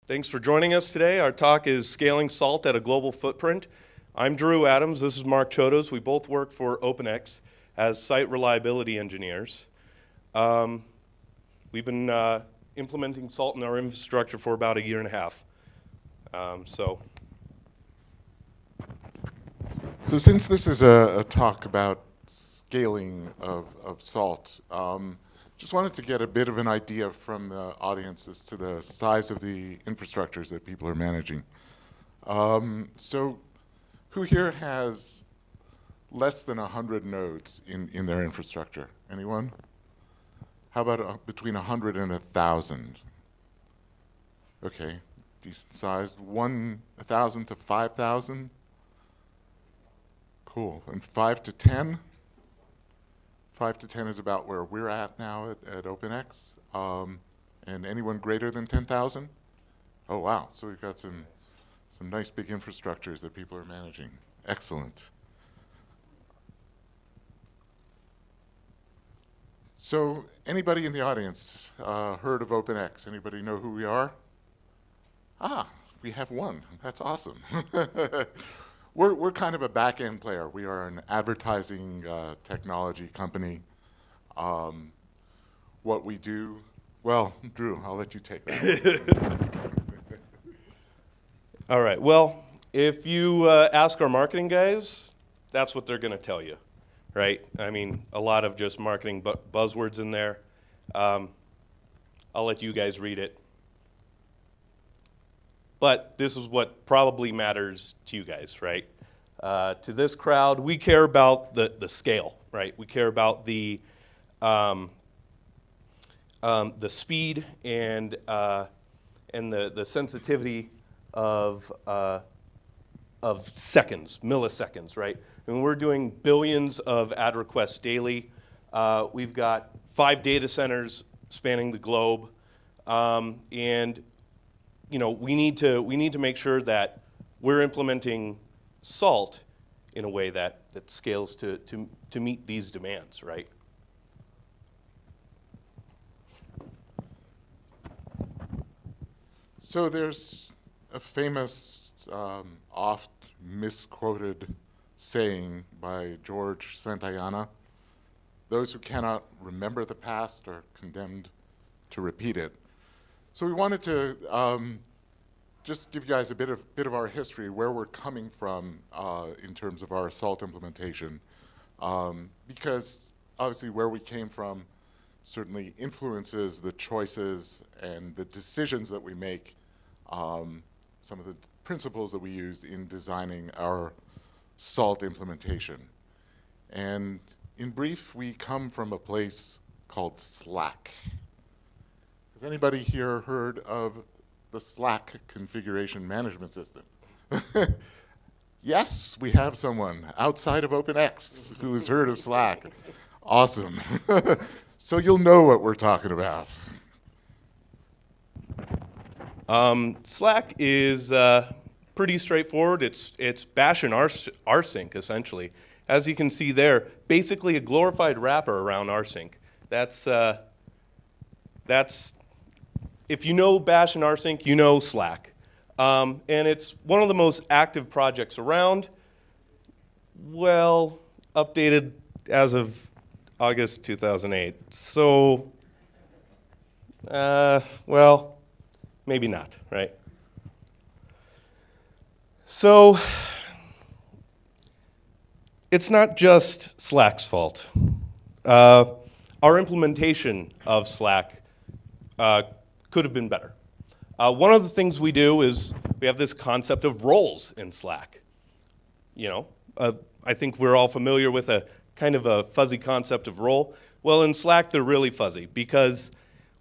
Thanks for joining us today. Our talk is Scaling Salt at a Global Footprint. I'm Drew Adams. This is Mark Chodos. We both work for OpenX as site reliability engineers. We've been implementing Salt in our infrastructure for about a year and a half. So since this is a talk about scaling of Salt, just wanted to get a bit of an idea from the audience as to the size of the infrastructures that people are managing. So who here has less than 100 nodes in their infrastructure? Anyone? How about between 100 and 1,000? Okay, decent size. 1,000 to 5,000? Cool. And 5 to 10? 5 to 10 is about where we're at now at OpenX. And anyone greater than 10,000? Oh, wow. So we've got some nice big infrastructures that people are managing. Excellent. So anybody in the audience heard of OpenX? Anybody know who we are? Ah, we have one. That's awesome. We're kind of a back-end player. We are an advertising technology company. What we do, well, Drew, I'll let you take that. All right, well, if you ask our marketing guys, that's what they're gonna tell you, right? I mean, a lot of just marketing buzzwords in there. I'll let you guys read it. But this is what probably matters to you guys, right? To this crowd, we care about the scale, right? We care about the speed and the sensitivity of seconds, milliseconds, right? And we're doing billions of ad requests daily. We've got 5 data centers spanning the globe, and you know, we need to make sure that we're implementing Salt in a way that scales to meet these demands, right? So there's a famous, oft misquoted saying by George Santayana: "Those who cannot remember the past are condemned to repeat it." So we wanted to just give you guys a bit of our history, where we're coming from in terms of our Salt implementation, because obviously where we came from certainly influences the choices and the decisions that we make, some of the principles that we use in designing our Salt implementation. And in brief, we come from a place called Slack. Has anybody here heard of the Slack configuration management system? Yes, we have someone outside of OpenX who has heard of Slack. Awesome. So you'll know what we're talking about. Slack is pretty straightforward. It's Bash and Rsync, essentially. As you can see there, basically a glorified wrapper around Rsync. That's if you know Bash and Rsync, you know Slack. And it's one of the most active projects around. Well, updated as of August 2008. So, well, maybe not, right? So, it's not just Slack's fault. Our implementation of Slack could have been better. One of the things we do is we have this concept of roles in Slack. You know, I think we're all familiar with a kind of a fuzzy concept of role. Well, in Slack, they're really fuzzy because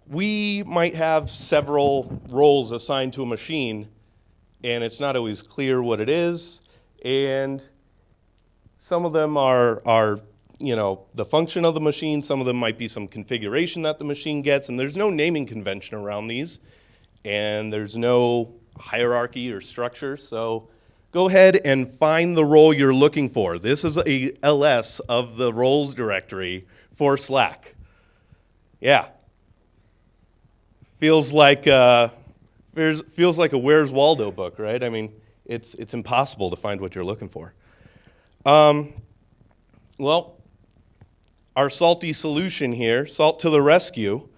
we might have several roles assigned to a machine, and it's not always clear what it is. And some of them are you know, the function of the machine. Some of them might be some configuration that the machine gets, and there's no naming convention around these, and there's no hierarchy or structure. So go ahead and find the role you're looking for. This is a ls of the roles directory for Slack. Yeah. Feels like feels like a Where's Waldo book, right? I mean, it's impossible to find what you're looking for. Well, our salty solution here, Salt to the rescue,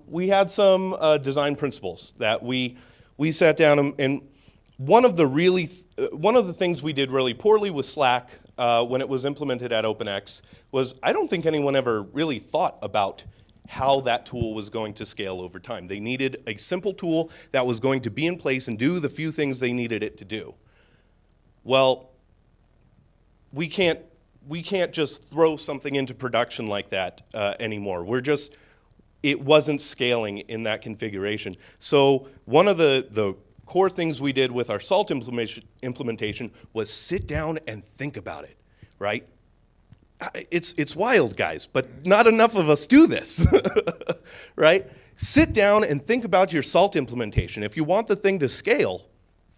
we had some design principles that we sat down and one of the things we did really poorly with Slack when it was implemented at OpenX was I don't think anyone ever really thought about how that tool was going to scale over time. They needed a simple tool that was going to be in place and do the few things they needed it to do. Well, we can't just throw something into production like that anymore. It wasn't scaling in that configuration. So one of the core things we did with our Salt implementation was sit down and think about it, right? It's wild, guys, but not enough of us do this, right? Sit down and think about your Salt implementation. If you want the thing to scale,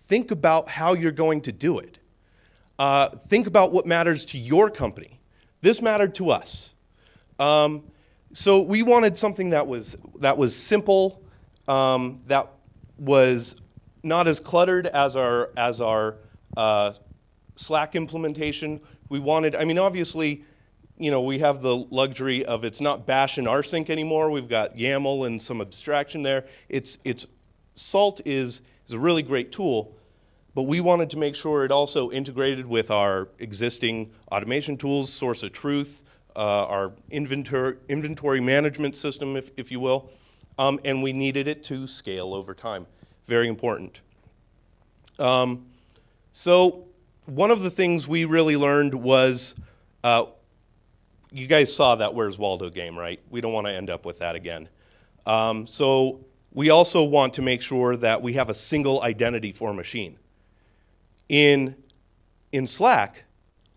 think about how you're going to do it. Think about what matters to your company. This mattered to us. So we wanted something that was simple, that was not as cluttered as our Slack implementation. We wanted, I mean, obviously, we have the luxury of it's not Bash and Rsync anymore. We've got YAML and some abstraction there. Salt is a really great tool, but we wanted to make sure it also integrated with our existing automation tools, source of truth, our inventory management system, if you will, and we needed it to scale over time. Very important. So one of the things we really learned was, you guys saw that Where's Waldo game, right? We don't want to end up with that again. So we also want to make sure that we have a single identity for a machine. In Slack,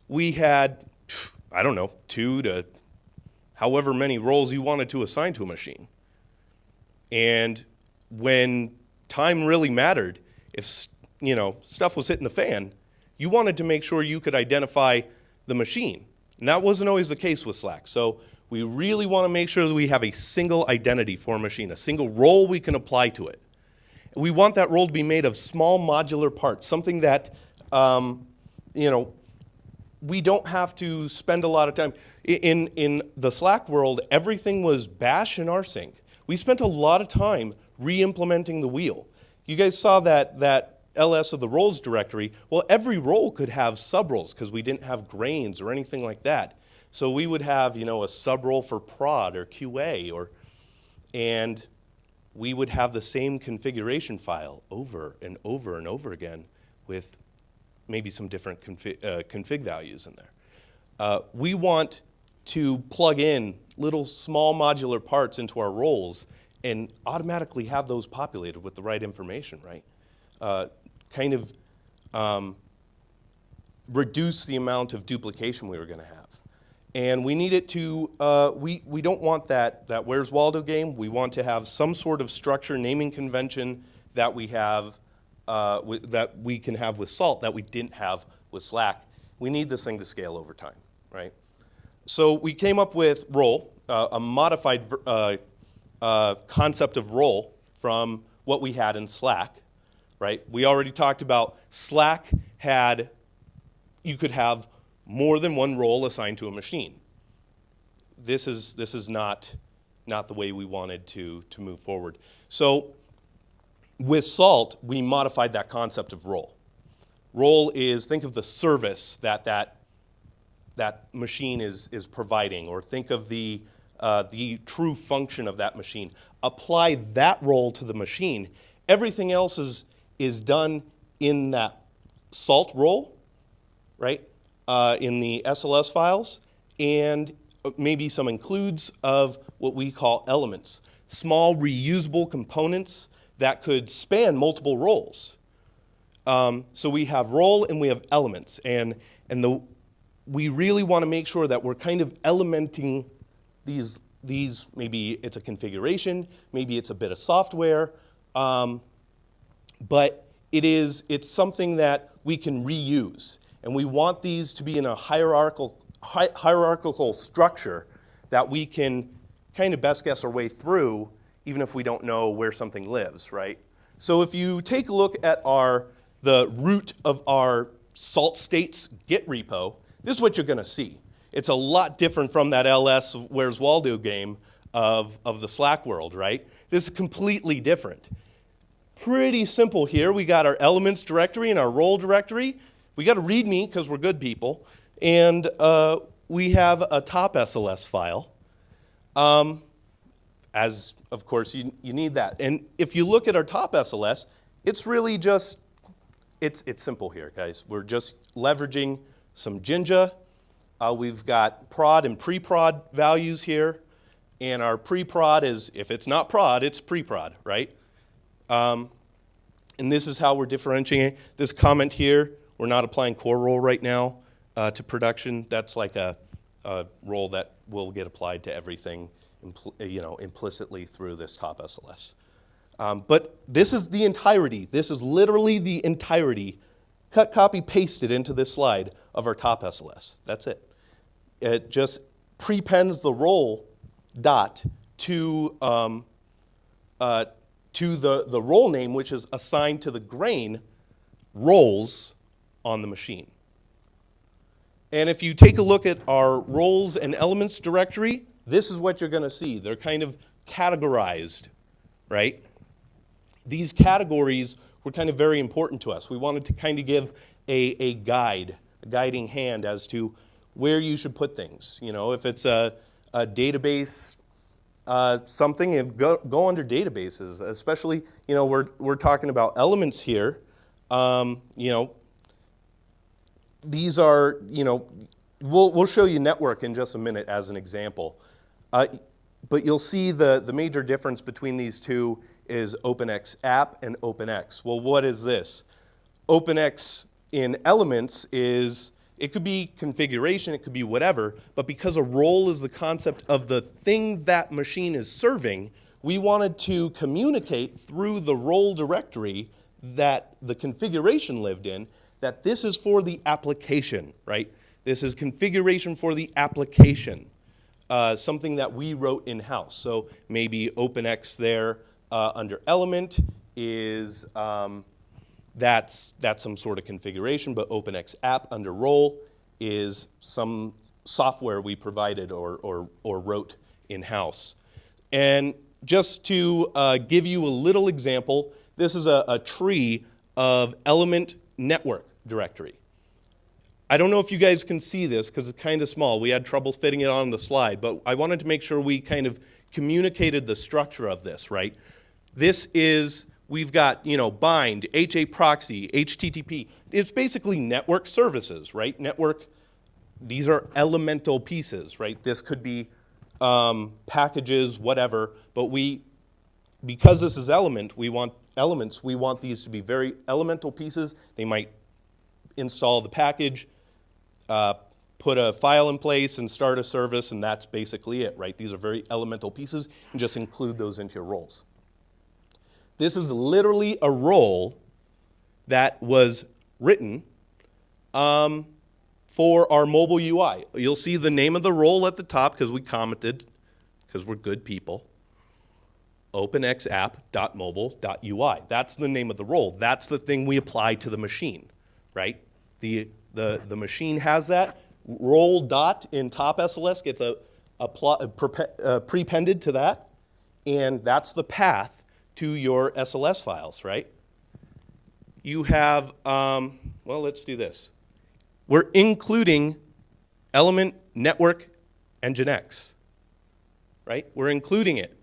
we had, I don't know, 2 to however many roles you wanted to assign to a machine. And when time really mattered, if stuff was hitting the fan, you wanted to make sure you could identify the machine. And that wasn't always the case with Slack. So we really want to make sure that we have a single identity for a machine, a single role we can apply to it. We want that role to be made of small modular parts, something that we don't have to spend a lot of time. In the Slack world, everything was Bash and Rsync. We spent a lot of time re-implementing the wheel. You guys saw that LS of the roles directory. Well, every role could have sub-roles because we didn't have grains or anything like that. So we would have, a sub-role for prod or QA, and we would have the same configuration file over and over and over again with maybe some different config values in there. We want to plug in little small modular parts into our roles and automatically have those populated with the right information, right? Reduce the amount of duplication we were going to have. And we need it to, we don't want that Where's Waldo game. We want to have some sort of structure, naming convention that we have, that we can have with Salt that we didn't have with Slack. We need this thing to scale over time, right? So we came up with role, a modified concept of role from what we had in Slack, right? We already talked about Slack you could have more than one role assigned to a machine. This is not the way we wanted to move forward. So with Salt, we modified that concept of role. Role is, think of the service that machine is providing, or think of the true function of that machine. Apply that role to the machine. Everything else is done in that Salt role, right? In the SLS files, and maybe some includes of what we call elements, small reusable components that could span multiple roles. So we have role and we have elements, and we really want to make sure that we're kind of elementing these. Maybe it's a configuration, maybe it's a bit of software, but it's something that we can reuse. And we want these to be in a hierarchical structure that we can kind of best guess our way through, even if we don't know where something lives, right? So if you take a look at the root of our SaltStates Git repo, this is what you're going to see. It's a lot different from that LS Where's Waldo game of the Slack world, right? This is completely different. Pretty simple here. We got our elements directory and our role directory. We got a README because we're good people. And we have a top SLS file. As, of course, you need that. And if you look at our top SLS, it's really just, it's simple here, guys. We're just leveraging some Jinja. We've got prod and pre-prod values here. And our pre-prod is, if it's not prod, it's pre-prod, right? And this is how we're differentiating. This comment here, we're not applying core role right now to production. That's like a role that will get applied to everything implicitly through this top SLS. But this is the entirety. This is literally the entirety, cut, copy, pasted into this slide of our top SLS. That's it. It just prepends the role dot to the role name, which is assigned to the grain roles on the machine. And if you take a look at our roles and elements directory, this is what you're going to see. They're kind of categorized, right? These categories were kind of very important to us. We wanted to kind of give a guide, a guiding hand as to where you should put things. You know, if it's a database something, go under databases. Especially, you know, we're talking about elements here. You know, these are, you know, we'll show you network in just a minute as an example. But you'll see the major difference between these two is OpenX app and OpenX. Well, what is this? OpenX in elements is, it could be configuration, it could be whatever, but because a role is the concept of the thing that machine is serving, we wanted to communicate through the role directory that the configuration lived in, that this is for the application, right? This is configuration for the application, something that we wrote in-house. So maybe OpenX there under element is, that's some sort of configuration, but OpenX app under role is some software we provided or wrote in-house. And just to give you a little example, this is a tree of element network directory. I don't know if you guys can see this because it's kind of small. We had trouble fitting it on the slide, but I wanted to make sure we kind of communicated the structure of this, right? This is, we've got, you know, bind, HA proxy, HTTP. It's basically network services, right? Network, these are elemental pieces, right? This could be packages, whatever, but because this is elements, we want these to be very elemental pieces. They might install the package, put a file in place and start a service, and that's basically it, right? These are very elemental pieces, and just include those into your roles. This is literally a role that was written for our mobile UI. You'll see the name of the role at the top because we commented, because we're good people. OpenXapp.mobile.ui. That's the name of the role. That's the thing we apply to the machine, right? The machine has that. Role dot in top SLS gets prepended to that, and that's the path to your SLS files, right? You have, well, let's do this. We're including element, network, and Nginx, right? We're including it.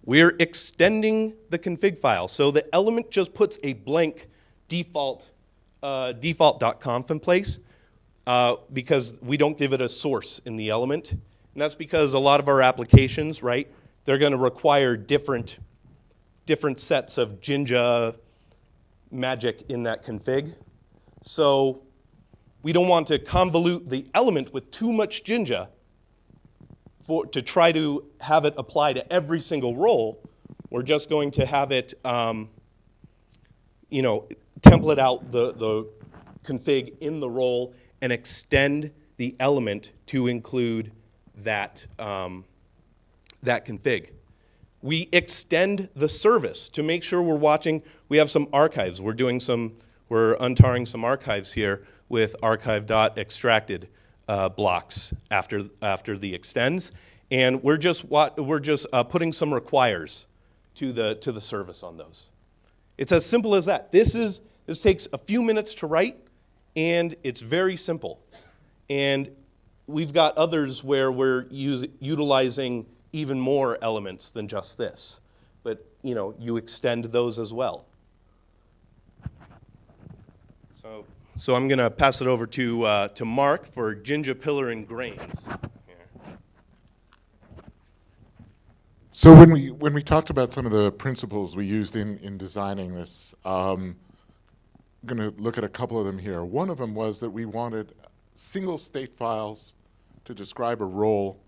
We're extending the config file. So the element just puts a blank default.conf in place because we don't give it a source in the element. And that's because a lot of our applications, right, they're going to require different sets of Jinja magic in that config. So we don't want to convolute the element with too much Jinja to try to have it apply to every single role. We're just going to have it, template out the config in the role and extend the element to include that config. We extend the service to make sure we're watching. We have some archives. We're untarring some archives here with archive.extracted blocks after the extends, and we're just putting some requires to the service on those. It's as simple as that. This takes a few minutes to write, and it's very simple. And we've got others where we're utilizing even more elements than just this. But you extend those as well. So I'm going to pass it over to Mark for Jinja, pillar, and grains. So when we talked about some of the principles we used in designing this, I'm going to look at a couple of them here. One of them was that we wanted single state files to describe a role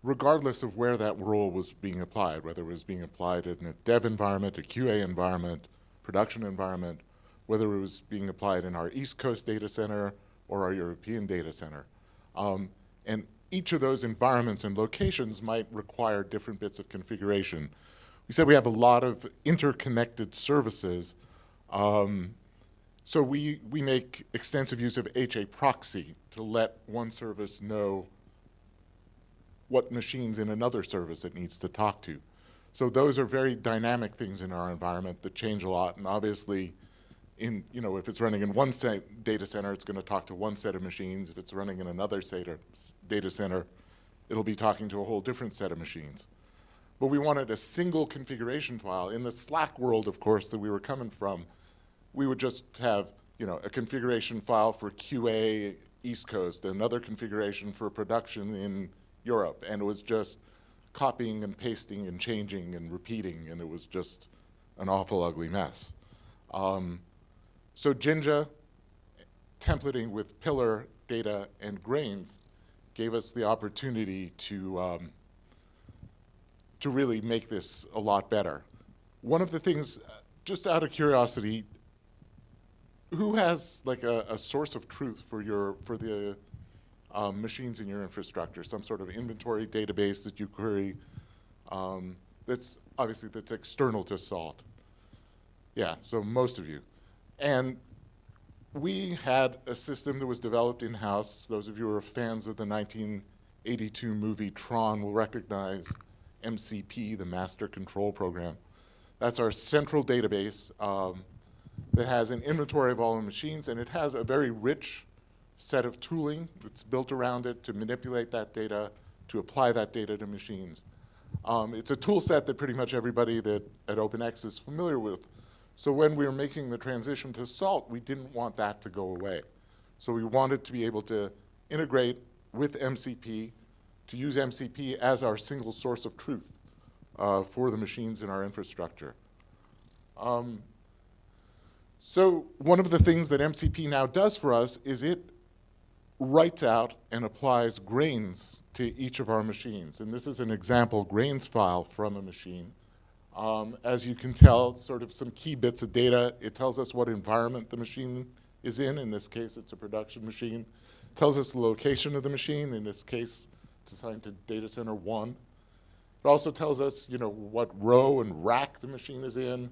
regardless of where that role was being applied, whether it was being applied in a dev environment, a QA environment, production environment, whether it was being applied in our East Coast data center or our European data center. And each of those environments and locations might require different bits of configuration. We said we have a lot of interconnected services, so we make extensive use of HA proxy to let one service know what machines in another service it needs to talk to. So those are very dynamic things in our environment that change a lot, and obviously if it's running in one data center, it's going to talk to one set of machines. If it's running in another data center, it'll be talking to a whole different set of machines. But we wanted a single configuration file. In the Slack world, of course, that we were coming from, we would just have a configuration file for QA East Coast, another configuration for production in Europe, and it was just copying and pasting and changing and repeating, and it was just an awful ugly mess. So Jinja, templating with pillar, data, and grains, gave us the opportunity to really make this a lot better. One of the things, just out of curiosity, who has like a source of truth for the machines in your infrastructure, some sort of inventory database that you query that's external to Salt? Yeah, so most of you. And we had a system that was developed in-house. Those of you who are fans of the 1982 movie Tron will recognize MCP, the Master Control Program. That's our central database that has an inventory of all the machines, and it has a very rich set of tooling that's built around it to manipulate that data, to apply that data to machines. It's a tool set that pretty much everybody at OpenX is familiar with. So when we were making the transition to Salt, we didn't want that to go away. So we wanted to be able to integrate with MCP, to use MCP as our single source of truth for the machines in our infrastructure. So one of the things that MCP now does for us is it writes out and applies grains to each of our machines. And this is an example grains file from a machine. As you can tell, sort of some key bits of data. It tells us what environment the machine is in. In this case, it's a production machine. It tells us the location of the machine. In this case, it's assigned to data center 1. It also tells us, what row and rack the machine is in,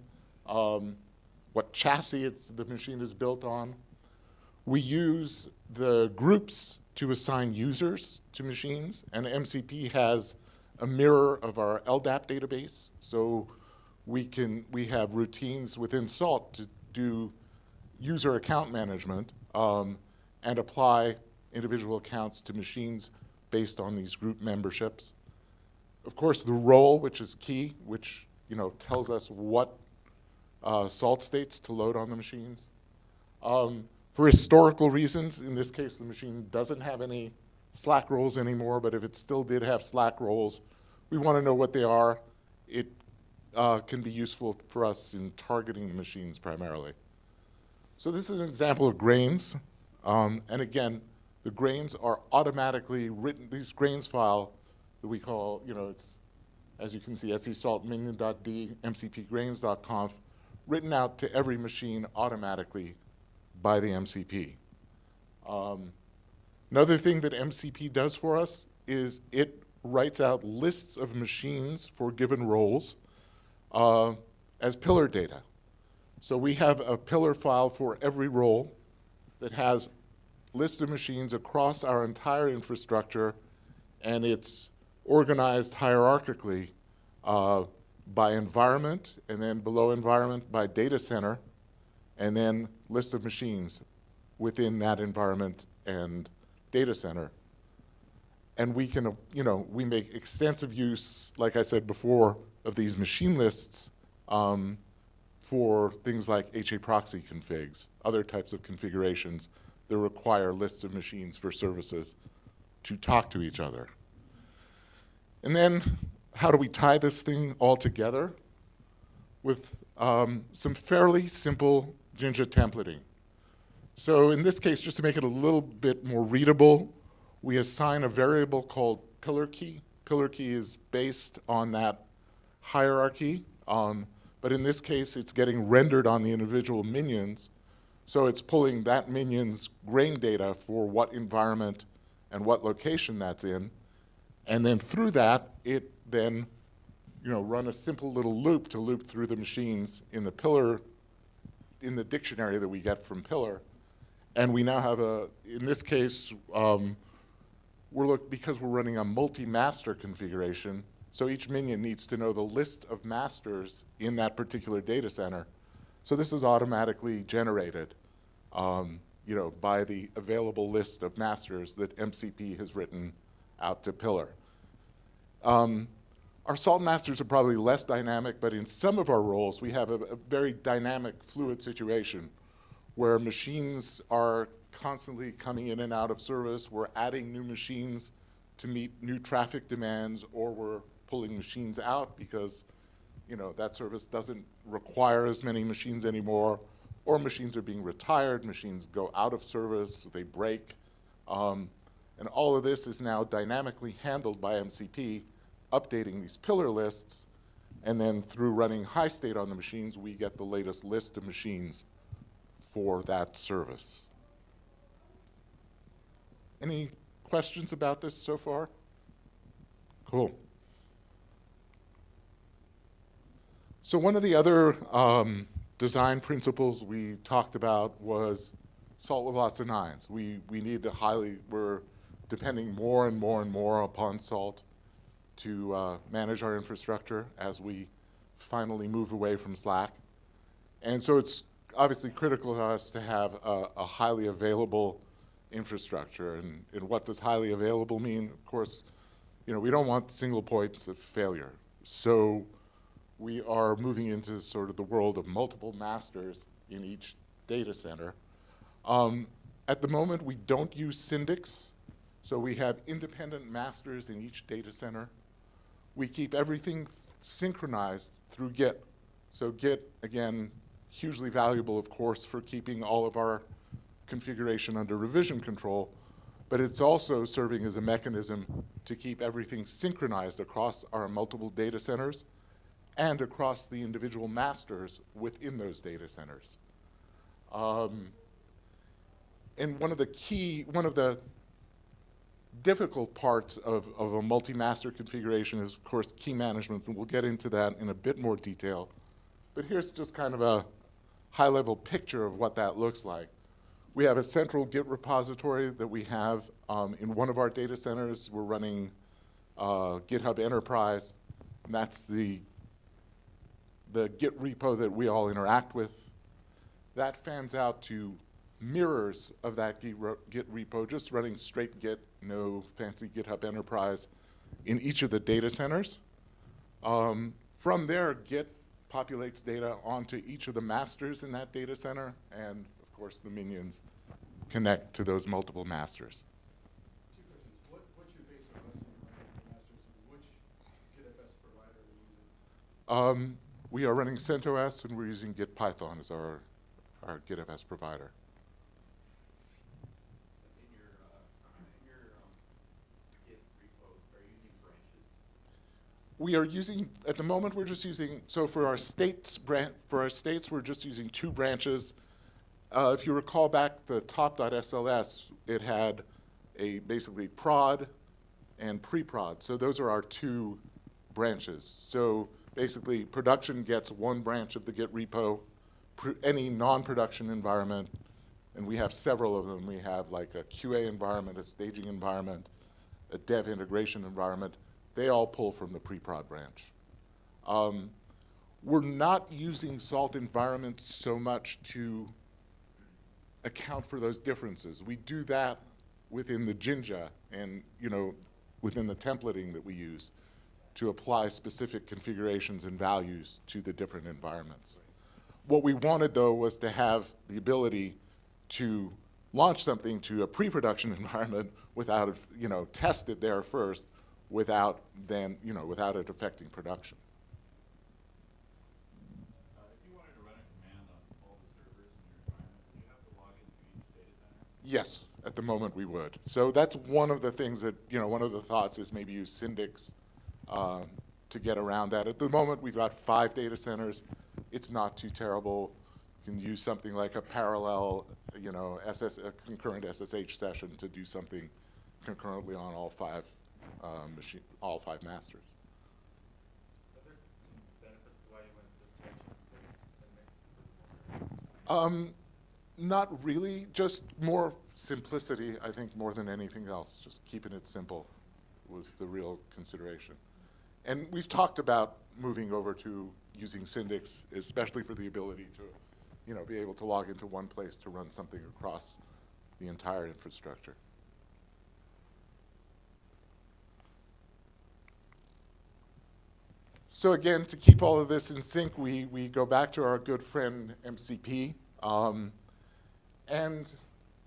what chassis the machine is built on. We use the groups to assign users to machines, and MCP has a mirror of our LDAP database, so we have routines within SALT to do user account management and apply individual accounts to machines based on these group memberships. Of course, the role, which is key, which tells us what SALT states to load on the machines. For historical reasons, in this case, the machine doesn't have any Slack roles anymore, but if it still did have Slack roles, we want to know what they are. It can be useful for us in targeting the machines primarily. So this is an example of grains. And again, the grains are automatically written. These grains file that we call, it's, as you can see, etc.salt.minion.d, mcpgrains.conf, written out to every machine automatically by the MCP. Another thing that MCP does for us is it writes out lists of machines for given roles as pillar data. So we have a pillar file for every role that has list of machines across our entire infrastructure, and it's organized hierarchically by environment, and then below environment by data center, and then list of machines within that environment and data center. And we can, we make extensive use, like I said before, of these machine lists for things like HA proxy configs, other types of configurations that require lists of machines for services to talk to each other. And then how do we tie this thing all together? With some fairly simple Jinja templating. So in this case, just to make it a little bit more readable, we assign a variable called pillar key. Pillar key is based on that hierarchy, but in this case, it's getting rendered on the individual minions. So it's pulling that minion's grain data for what environment and what location that's in. And then through that, it then run a simple little loop to loop through the machines in the pillar, in the dictionary that we get from pillar. And we now have in this case, because we're running a multi-master configuration, so each minion needs to know the list of masters in that particular data center. So this is automatically generated, by the available list of masters that MCP has written out to pillar. Our salt masters are probably less dynamic, but in some of our roles, we have a very dynamic, fluid situation where machines are constantly coming in and out of service. We're adding new machines to meet new traffic demands, or we're pulling machines out because that service doesn't require as many machines anymore, or machines are being retired, machines go out of service, they break. And all of this is now dynamically handled by MCP, updating these pillar lists, and then through running high state on the machines, we get the latest list of machines for that service. Any questions about this so far? Cool. So one of the other design principles we talked about was salt with lots of nines. We need to we're depending more and more and more upon salt to manage our infrastructure as we finally move away from Slack. And so it's obviously critical to us to have a highly available infrastructure. And what does highly available mean? Of course, we don't want single points of failure. So we are moving into sort of the world of multiple masters in each data center. At the moment, we don't use syndics. So we have independent masters in each data center. We keep everything synchronized through Git. So Git, again, hugely valuable, of course, for keeping all of our configuration under revision control, but it's also serving as a mechanism to keep everything synchronized across our multiple data centers and across the individual masters within those data centers. And one of the difficult parts of a multi-master configuration is, of course, key management, and we'll get into that in a bit more detail. But here's just kind of a high-level picture of what that looks like. We have a central Git repository that we have in one of our data centers. We're running GitHub Enterprise, and that's the Git repo that we all interact with. That fans out to mirrors of that Git repo, just running straight Git, no fancy GitHub Enterprise, in each of the data centers. From there, Git populates data onto each of the masters in that data center, and of course the minions connect to those multiple masters. Two questions. What's your base OS on the masters, and which gitfs provider are you using? We are running CentOS, and we're using GitPython as our GitFS provider. In your Git repo, are you using branches? We are using, at the moment, we're just using, so for our states, we're just using 2 branches. If you recall back the top.sls, it had basically prod and pre-prod. So those are our 2 branches. So Basically, production gets one branch of the Git repo, any non-production environment, and we have several of them. We have like a QA environment, a staging environment, a dev integration environment. They all pull from the pre-prod branch. We're not using Salt environments so much to account for those differences. We do that within the Jinja and within the templating that we use to apply specific configurations and values to the different environments. What we wanted, though, was to have the ability to launch something to a pre-production environment without, test it there first, without it affecting production. If you wanted to run a command on all the servers in your environment, would you have to log into each data center? Yes, at the moment we would. So that's one of the things that, one of the thoughts is maybe use Syndix to get around that. At the moment, we've got 5 data centers. It's not too terrible. You can use something like a parallel, a concurrent SSH session to do something concurrently on all 5 masters. Are there some benefits to why you went this direction instead of Rsync? Not really, just more simplicity, I think, more than anything else. Just keeping it simple was the real consideration. And we've talked about moving over to using Syndix, especially for the ability to, be able to log into one place to run something across the entire infrastructure. So again, to keep all of this in sync, we go back to our good friend MCP and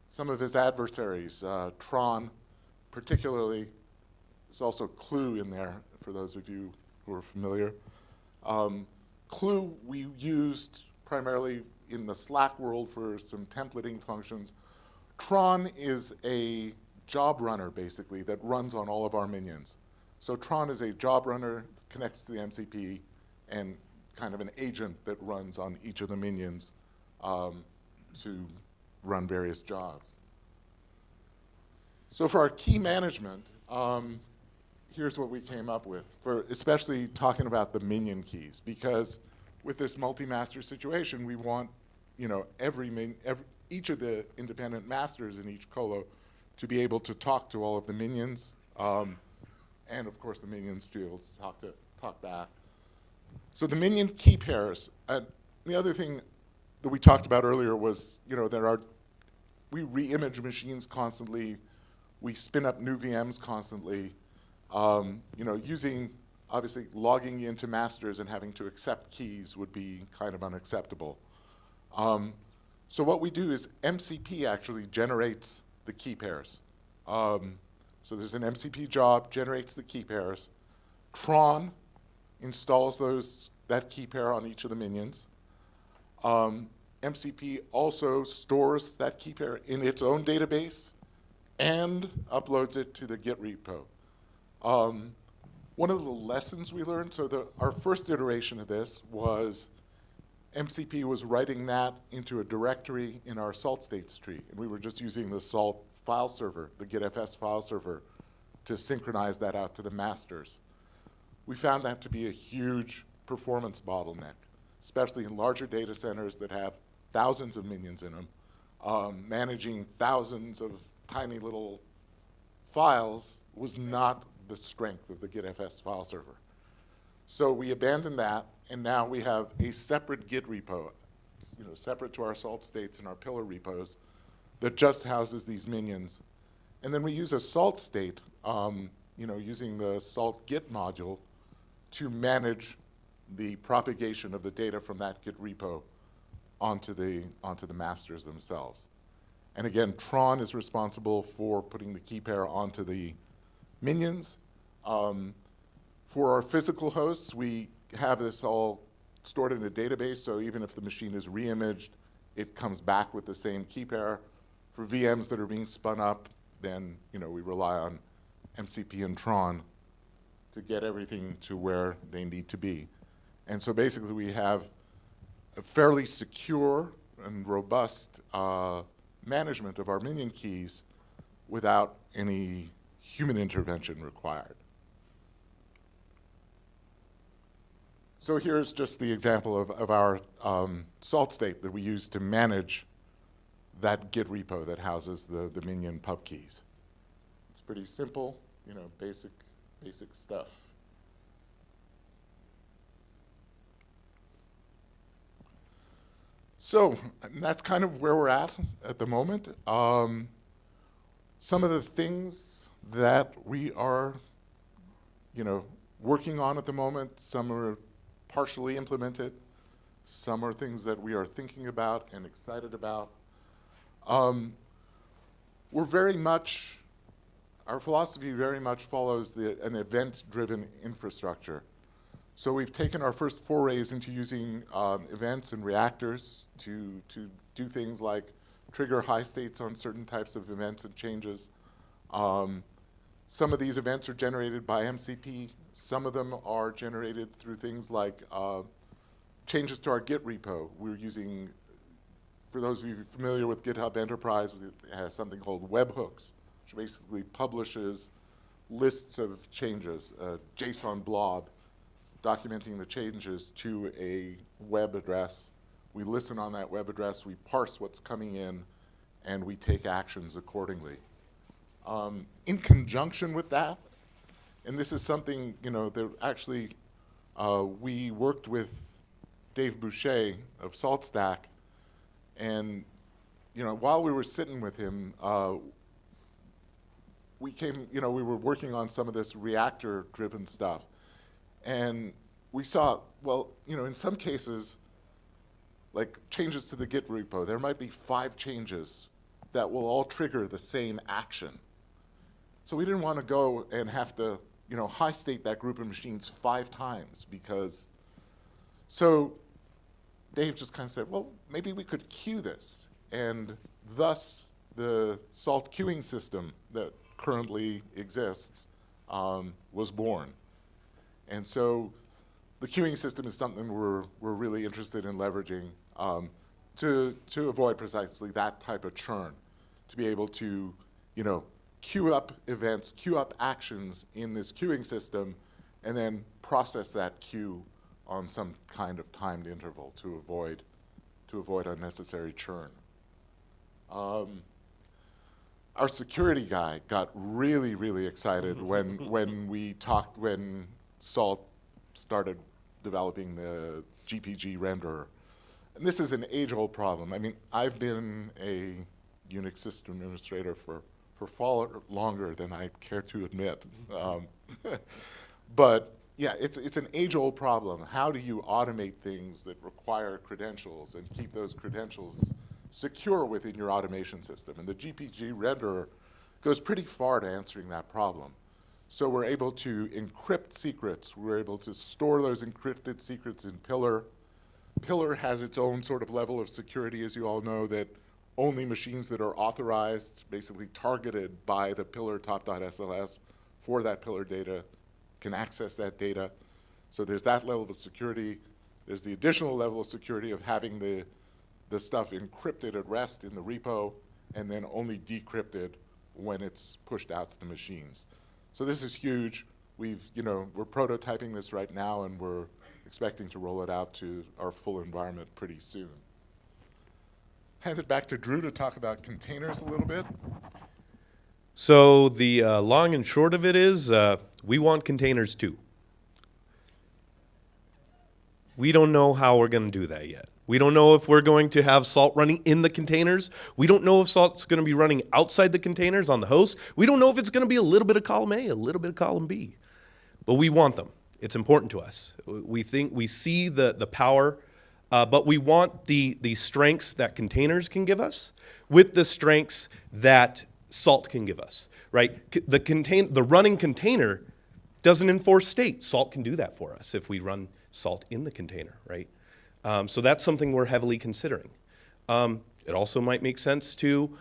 some of his adversaries. Tron, particularly, there's also Clue in there, for those of you who are familiar. Clue we used primarily in the Slack world for some templating functions. Tron is a job runner, basically, that runs on all of our minions. So Tron is a job runner, connects to the MCP, and kind of an agent that runs on each of the minions to run various jobs. So for our key management, here's what we came up with, for especially talking about the minion keys, because with this multi-master situation, we want each of the independent masters in each colo to be able to talk to all of the minions, and of course the minions to be able to talk back. So the minion key pairs. The other thing that we talked about earlier was, we re-image machines constantly, we spin up new VMs constantly. Using, obviously, logging into masters and having to accept keys would be kind of unacceptable. So what we do is MCP actually generates the key pairs. So there's an MCP job, generates the key pairs. Tron installs that key pair on each of the minions. MCP also stores that key pair in its own database and uploads it to the Git repo. One of the lessons we learned, so our first iteration of this was MCP was writing that into a directory in our salt states tree, and we were just using the salt file server, the gitfs file server, to synchronize that out to the masters. We found that to be a huge performance bottleneck, especially in larger data centers that have thousands of minions in them. Managing thousands of tiny little files was not the strength of the gitfs file server. So we abandoned that, and now we have a separate Git repo, separate to our salt states and our pillar repos, that just houses these minions. And then we use a salt state, using the salt git module to manage the propagation of the data from that Git repo onto the masters themselves. And again, Tron is responsible for putting the key pair onto the minions. For our physical hosts, we have this all stored in a database, so even if the machine is re-imaged, it comes back with the same key pair. For VMs that are being spun up, then we rely on MCP and Tron to get everything to where they need to be. And so basically we have a fairly secure and robust management of our minion keys without any human intervention required. So here's just the example of our salt state that we use to manage that Git repo that houses the minion pub keys. It's pretty simple, you know, basic stuff. So that's kind of where we're at the moment. Some of the things that we are, you know, working on at the moment, some are partially implemented, some are things that we are thinking about and excited about. We're very much, our philosophy very much follows an event-driven infrastructure. So we've taken our first forays into using events and reactors to do things like trigger high states on certain types of events and changes. Some of these events are generated by MCP. Some of them are generated through things like changes to our Git repo. We're using, for those of you familiar with GitHub Enterprise, it has something called webhooks, which basically publishes lists of changes, a JSON blob documenting the changes to a web address. We listen on that web address, we parse what's coming in, and we take actions accordingly. In conjunction with that, and this is something, you know, that actually we worked with Dave Boucher of SaltStack, and, you know, while we were sitting with him, we were working on some of this reactor-driven stuff. And we saw, well, you know, in some cases, like changes to the Git repo, there might be 5 changes that will all trigger the same action. So we didn't want to go and have to, you know, high state that group of machines 5 times because, so Dave just kind of said, well, maybe we could queue this. And thus, the Salt queuing system that currently exists was born. And so the queuing system is something we're really interested in leveraging to avoid precisely that type of churn, to be able to, you know, queue up events, queue up actions in this queuing system, and then process that queue on some kind of timed interval to avoid unnecessary churn. Our security guy got really, really excited when Salt started developing the GPG renderer. And this is an age-old problem. I mean, I've been a Unix system administrator for far longer than I care to admit. But yeah, it's an age-old problem. How do you automate things that require credentials and keep those credentials secure within your automation system? And the GPG renderer goes pretty far to answering that problem. So we're able to encrypt secrets. We're able to store those encrypted secrets in Pillar. Pillar has its own sort of level of security, as you all know, that only machines that are authorized, basically targeted by the Pillar top.SLS for that Pillar data can access that data. So there's that level of security. There's the additional level of security of having the stuff encrypted at rest in the repo and then only decrypted when it's pushed out to the machines. So this is huge. We're prototyping this right now, and we're expecting to roll it out to our full environment pretty soon. Hand it back to Drew to talk about containers a little bit. So the long and short of it is we want containers too. We don't know how we're going to do that yet. We don't know if we're going to have Salt running in the containers. We don't know if Salt's going to be running outside the containers on the host. We don't know if it's going to be a little bit of column A, a little bit of column B. But we want them. It's important to us. We see the power, but we want the strengths that containers can give us with the strengths that Salt can give us, right? The running container doesn't enforce state. Salt can do that for us if we run Salt in the container, right? So that's something we're heavily considering. It also might make sense to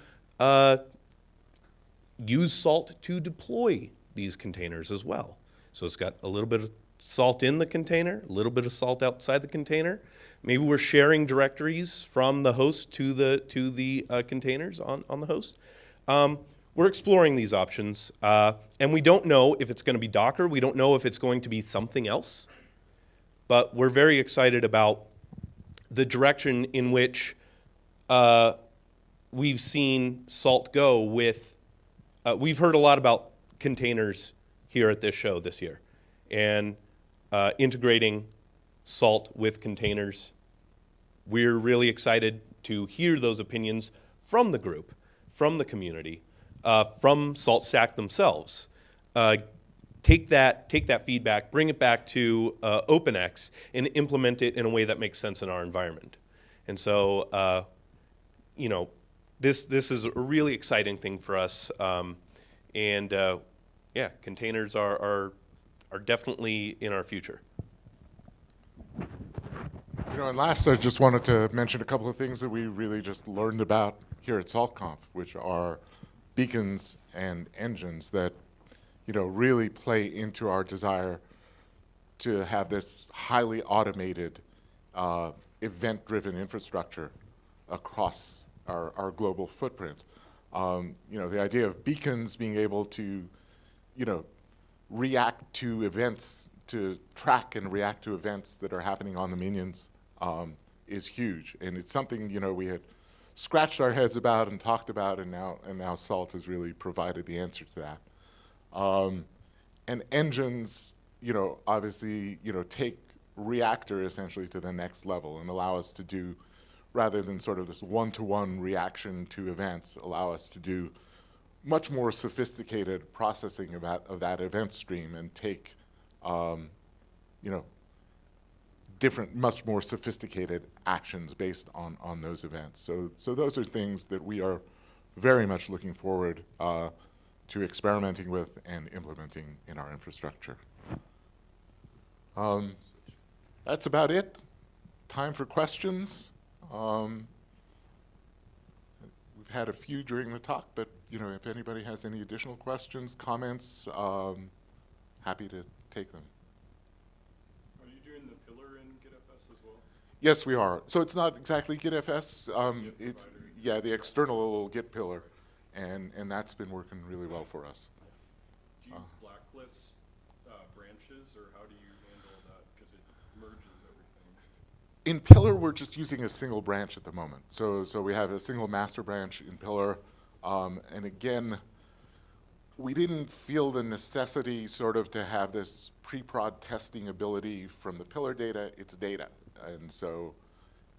use Salt to deploy these containers as well. So it's got a little bit of Salt in the container, a little bit of Salt outside the container. Maybe we're sharing directories from the host to the containers on the host. We're exploring these options, and we don't know if it's going to be Docker. We don't know if it's going to be something else. but we're very excited about the direction in which we've seen Salt go with, we've heard a lot about containers here at this show this year, and integrating Salt with containers. We're really excited to hear those opinions from the group, from the community, from SaltStack themselves. Take that feedback, bring it back to OpenX, and implement it in a way that makes sense in our environment. And so, you know, this is a really exciting thing for us. Yeah, containers are definitely in our future. You know, and last, I just wanted to mention a couple of things that we really just learned about here at SaltConf, which are beacons and engines that, you know, really play into our desire to have this highly automated, event-driven infrastructure across our global footprint. You know, the idea of beacons being able to, you know, react to events, to track and react to events that are happening on the minions is huge. And it's something, you know, we had scratched our heads about and talked about, and now Salt has really provided the answer to that. And engines, you know, obviously, you know, take reactor essentially to the next level and allow us to do, rather than sort of this one-to-one reaction to events, allow us to do much more sophisticated processing of that event stream and take, you know, different, much more sophisticated actions based on those events. So those are things that we are very much looking forward to experimenting with and implementing in our infrastructure. That's about it. Time for questions. We've had a few during the talk, but you know, if anybody has any additional questions, comments, happy to take them. Are you doing the pillar in gitfs as well? Yes, we are. So it's not exactly gitfs. It's provider. yeah, the external Git pillar, and that's been working really well for us. Do you blacklist branches, or how do you handle that? Because it merges everything. In Pillar, we're just using a single branch at the moment. So we have a single master branch in Pillar, and again, we didn't feel the necessity sort of to have this pre-prod testing ability from the Pillar data. It's data, and so,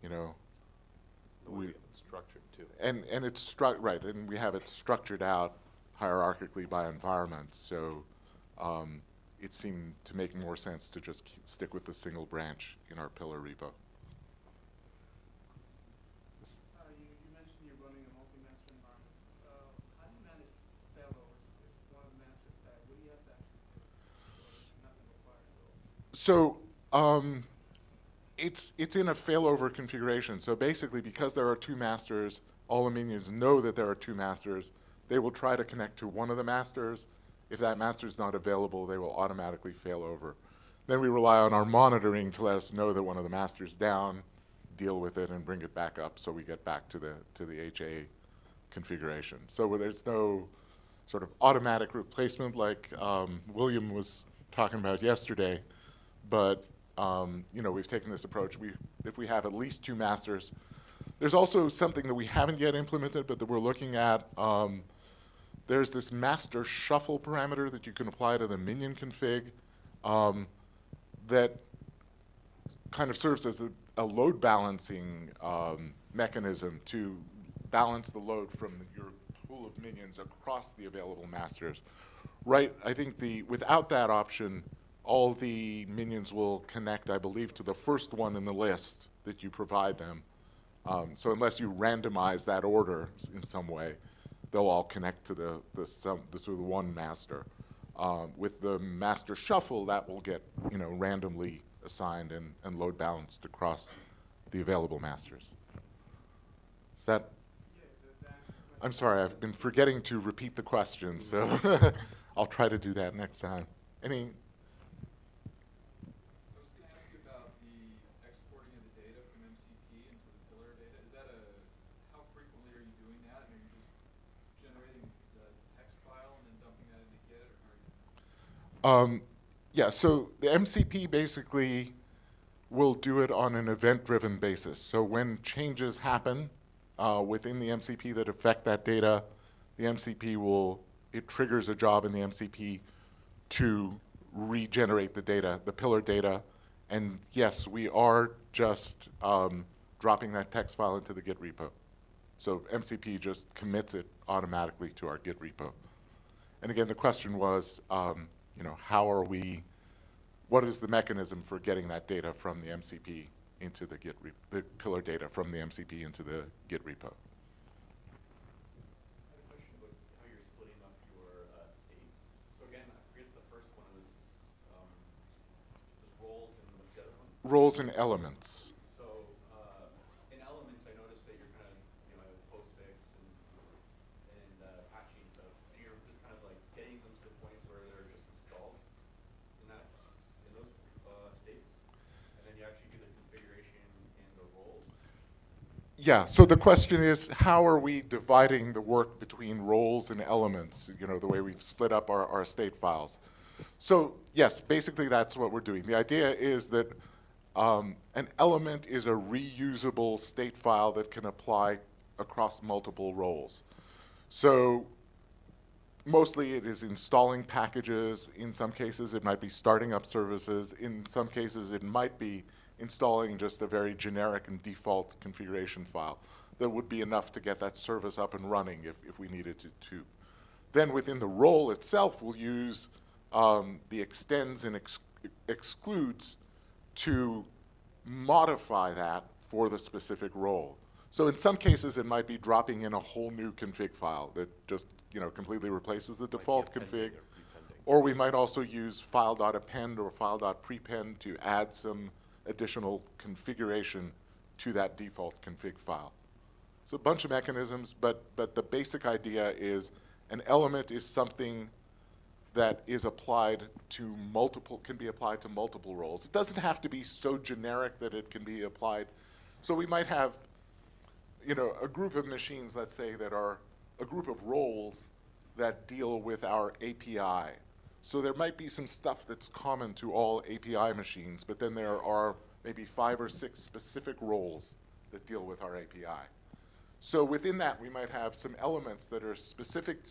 you know, we Structured too. and it's right, and we have it structured out hierarchically by environment. So it seemed to make more sense to just stick with the single branch in our Pillar repo. You mentioned you're running a multi-master environment. How do you manage failovers if one of the masters died? What do you have to actually do? Or nothing required at all? So it's in a failover configuration. So basically, because there are two masters, all the minions know that there are two masters. They will try to connect to one of the masters. If that master is not available, they will automatically fail over. Then we rely on our monitoring to let us know that one of the masters down, deal with it, and bring it back up so we get back to the HA configuration. So where there's no sort of automatic replacement like William was talking about yesterday, but you know, we've taken this approach. If we have at least two masters, there's also something that we haven't yet implemented, but that we're looking at. There's this master shuffle parameter that you can apply to the minion config that kind of serves as a load balancing mechanism to balance the load from your pool of minions across the available masters. Right, I think without that option, all the minions will connect, I believe, to the first one in the list that you provide them. So unless you randomize that order in some way, they'll all connect to the one master. With the master shuffle, that will get, you know, randomly assigned and load balanced across the available masters. Is that? I'm sorry, I've been forgetting to repeat the question, so I'll try to do that next time. Any? I was going to ask you about the exporting of the data from MCP into the pillar data. How frequently are you doing that? And are you just generating the text file and then dumping that into Git, or how are you? Yeah, so the MCP basically will do it on an event-driven basis. So when changes happen within the MCP that affect that data, the MCP it triggers a job in the MCP to regenerate the data, the pillar data. And yes, we are just dropping that text file into the Git repo. So MCP just commits it automatically to our Git repo. And again, the question was, what is the mechanism for getting that data from the MCP into the the pillar data from the MCP into the Git repo? I have a question about how you're splitting up your states. So again, I forget the first one was roles and what's the other one? Roles and elements. So in elements, I noticed that you're kind of postfix and patching stuff, and you're just kind of like getting them to the point where they're just installed in those states, and then you actually do the configuration and the roles. Yeah, so the question is, how are we dividing the work between roles and elements, the way we've split up our state files? So yes, basically that's what we're doing. The idea is that an element is a reusable state file that can apply across multiple roles. So mostly it is installing packages. In some cases it might be starting up services. In some cases it might be installing just a very generic and default configuration file that would be enough to get that service up and running if we needed to. Then within the role itself, we'll use the extends and excludes to modify that for the specific role. So in some cases, it might be dropping in a whole new config file that just completely replaces the default config. Or we might also use file.append or file.prepend to add some additional configuration to that default config file. So a bunch of mechanisms, but the basic idea is an element is something that is applied to can be applied to multiple roles. It doesn't have to be so generic that it can be applied. So we might have, a group of machines, let's say, that are a group of roles that deal with our API. So there might be some stuff that's common to all API machines, but then there are maybe 5 or 6 specific roles that deal with our API. So within that, we might have some elements that are specific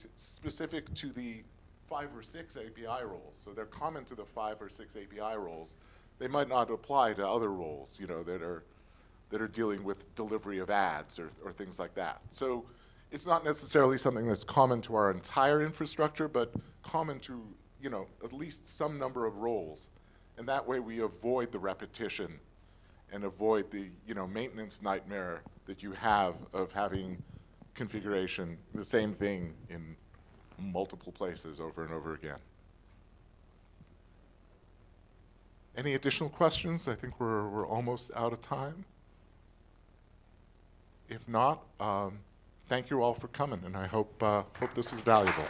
to the 5 or 6 API roles. So they're common to the 5 or 6 API roles. They might not apply to other roles, that are dealing with delivery of ads or things like that. So it's not necessarily something that's common to our entire infrastructure, but common to at least some number of roles. And that way we avoid the repetition and avoid the maintenance nightmare that you have of having configuration, the same thing in multiple places over and over again. Any additional questions? I think we're almost out of time. If not, thank you all for coming, and I hope this was valuable.